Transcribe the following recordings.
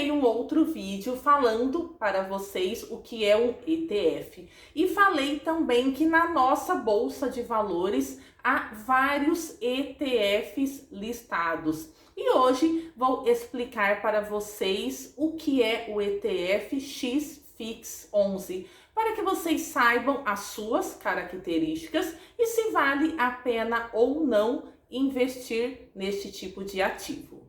postei um outro vídeo falando para vocês o que é um ETF. E falei também que na nossa bolsa de valores há vários ETFs listados. E hoje vou explicar para vocês o que é o ETF XFIX11, para que vocês saibam as suas características e se vale a pena ou não investir neste tipo de ativo.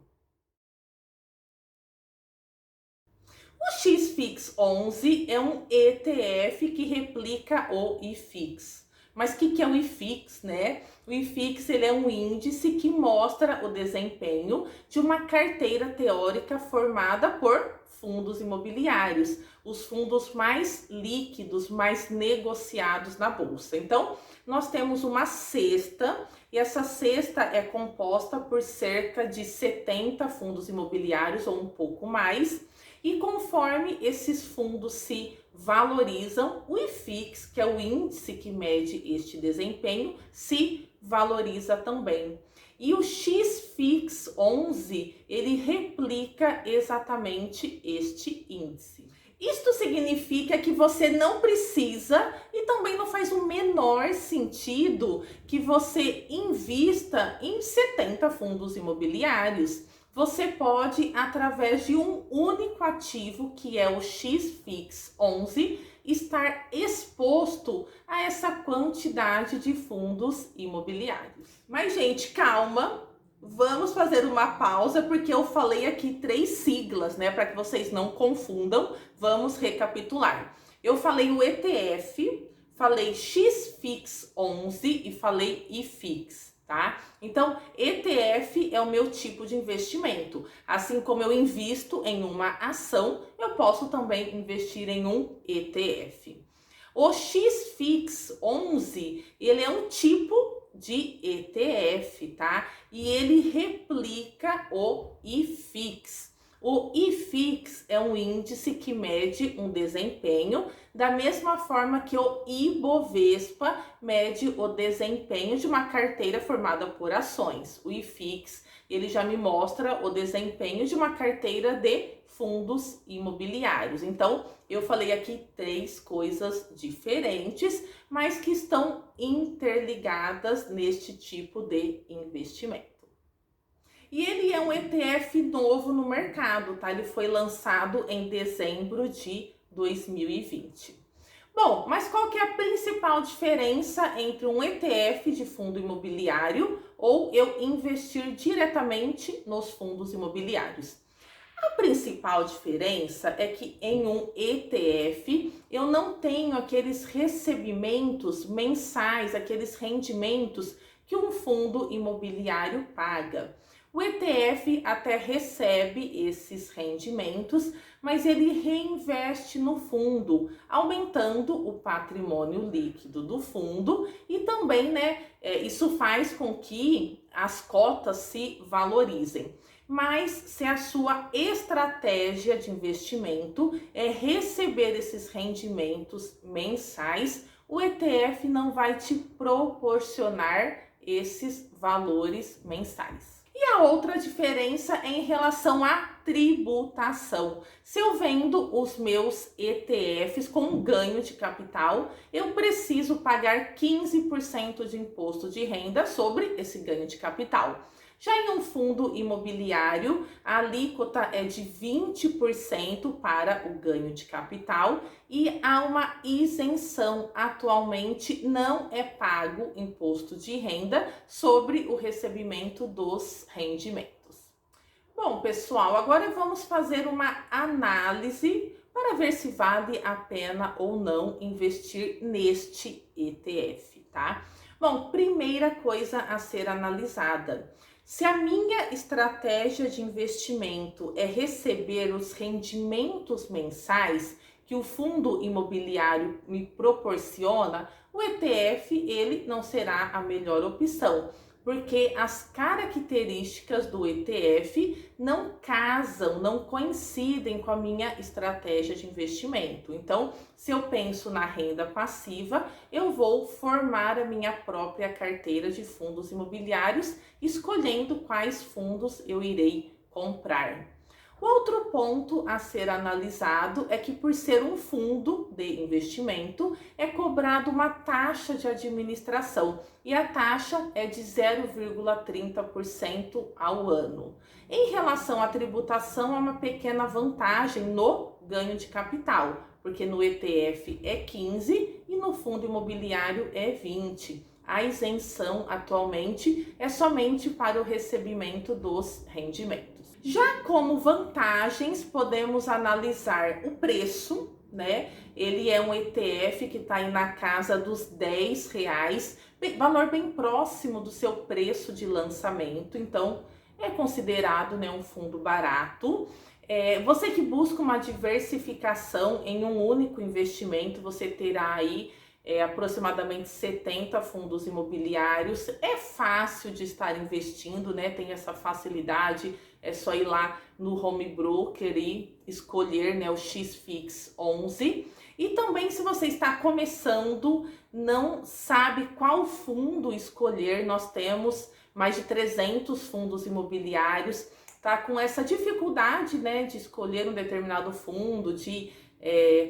O XFIX11 é um ETF que replica o IFIX. Mas o que é o IFIX, né? O IFIX ele é um índice que mostra o desempenho de uma carteira teórica formada por fundos imobiliários, os fundos mais líquidos, mais negociados na bolsa. Então, nós temos uma cesta e essa cesta é composta por cerca de 70 fundos imobiliários ou um pouco mais. E conforme esses fundos se valorizam, o IFIX, que é o índice que mede este desempenho, se valoriza também. E o XFIX11, ele replica exatamente este índice. Isto significa que você não precisa e também não faz o menor sentido que você invista em 70 fundos imobiliários. Você pode, através de um único ativo, que é o XFIX11, estar exposto a essa quantidade de fundos imobiliários. Mas, gente, calma, vamos fazer uma pausa, porque eu falei aqui 3 siglas, né, para que vocês não confundam. Vamos recapitular. Eu falei o ETF, falei XFIX11 e falei IFIX. Tá? Então, ETF é o meu tipo de investimento. Assim como eu invisto em uma ação, eu posso também investir em um ETF. O XFIX11, ele é um tipo de ETF, tá? E ele replica o IFIX. O IFIX é um índice que mede um desempenho da mesma forma que o Ibovespa mede o desempenho de uma carteira formada por ações. O IFIX, ele já me mostra o desempenho de uma carteira de fundos imobiliários. Então, eu falei aqui 3 coisas diferentes, mas que estão interligadas neste tipo de investimento. E ele é um ETF novo no mercado, tá? Ele foi lançado em dezembro de 2020. Bom, mas qual que é a principal diferença entre um ETF de fundo imobiliário ou eu investir diretamente nos fundos imobiliários? A principal diferença é que em um ETF eu não tenho aqueles recebimentos mensais, aqueles rendimentos que um fundo imobiliário paga. O ETF até recebe esses rendimentos, mas ele reinveste no fundo, aumentando o patrimônio líquido do fundo e também, isso faz com que as cotas se valorizem. Mas se a sua estratégia de investimento é receber esses rendimentos mensais, o ETF não vai te proporcionar esses valores mensais. E a outra diferença é em relação à tributação. Se eu vendo os meus ETFs com ganho de capital, eu preciso pagar 15% de imposto de renda sobre esse ganho de capital. Já em um fundo imobiliário, a alíquota é de 20% para o ganho de capital e há uma isenção. Atualmente não é pago imposto de renda sobre o recebimento dos rendimentos. Bom, pessoal, agora vamos fazer uma análise para ver se vale a pena ou não investir neste ETF, tá? Bom, primeira coisa a ser analisada. Se a minha estratégia de investimento é receber os rendimentos mensais que o fundo imobiliário me proporciona, o ETF ele não será a melhor opção, porque as características do ETF não casam, não coincidem com a minha estratégia de investimento. Então, se eu penso na renda passiva, eu vou formar a minha própria carteira de fundos imobiliários, escolhendo quais fundos eu irei comprar. O outro ponto a ser analisado é que, por ser um fundo de investimento, é cobrado uma taxa de administração e a taxa é de 0,30% ao ano. Em relação à tributação, é uma pequena vantagem no ganho de capital, porque no ETF é 15% e no fundo imobiliário é 20%. A isenção atualmente é somente para o recebimento dos rendimentos. Já como vantagens, podemos analisar o preço, né? Ele é um ETF que está aí na casa dos R$ 10, valor bem próximo do seu preço de lançamento, então é considerado, né, um fundo barato. Você que busca uma diversificação em um único investimento, você terá aí aproximadamente 70 fundos imobiliários. É fácil de estar investindo, né? Tem essa facilidade, é só ir lá no home broker e escolher, né, o XFIX 11. E também, se você está começando, não sabe qual fundo escolher, nós temos mais de 300 fundos imobiliários, tá com essa dificuldade, né, de escolher um determinado fundo, de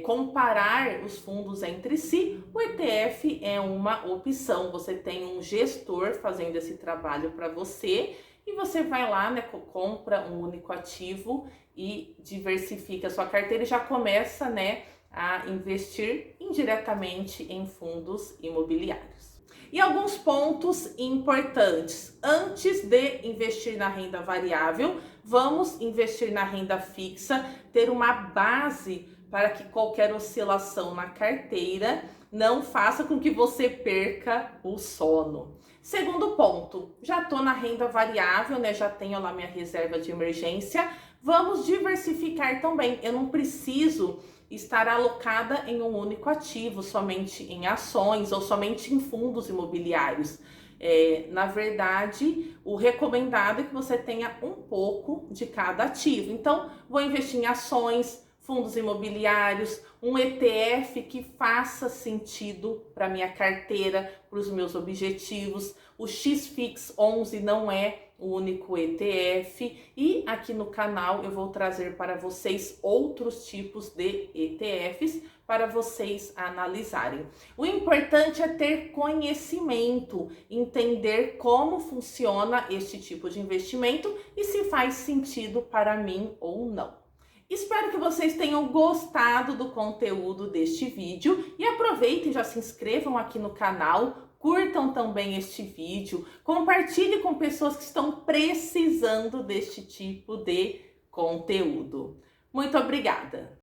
comparar os fundos entre si. O ETF é uma opção. Você tem um gestor fazendo esse trabalho para você e você vai lá, né, compra um único ativo e diversifica a sua carteira e já começa, né, a investir indiretamente em fundos imobiliários. E alguns pontos importantes. Antes de investir na renda variável, vamos investir na renda fixa, ter uma base para que qualquer oscilação na carteira não faça com que você perca o sono. Segundo ponto, já estou na renda variável, né? Já tenho lá minha reserva de emergência. Vamos diversificar também. Eu não preciso estar alocada em um único ativo, somente em ações ou somente em fundos imobiliários. Na verdade, o recomendado é que você tenha um pouco de cada ativo. Então, vou investir em ações, fundos imobiliários, um ETF que faça sentido para minha carteira, para os meus objetivos. O XFIX 11 não é o único ETF e aqui no canal eu vou trazer para vocês outros tipos de ETFs para vocês analisarem. O importante é ter conhecimento, entender como funciona este tipo de investimento e se faz sentido para mim ou não. Espero que vocês tenham gostado do conteúdo deste vídeo e aproveitem, já se inscrevam aqui no canal, curtam também este vídeo, compartilhe com pessoas que estão precisando deste tipo de conteúdo. Muito obrigada!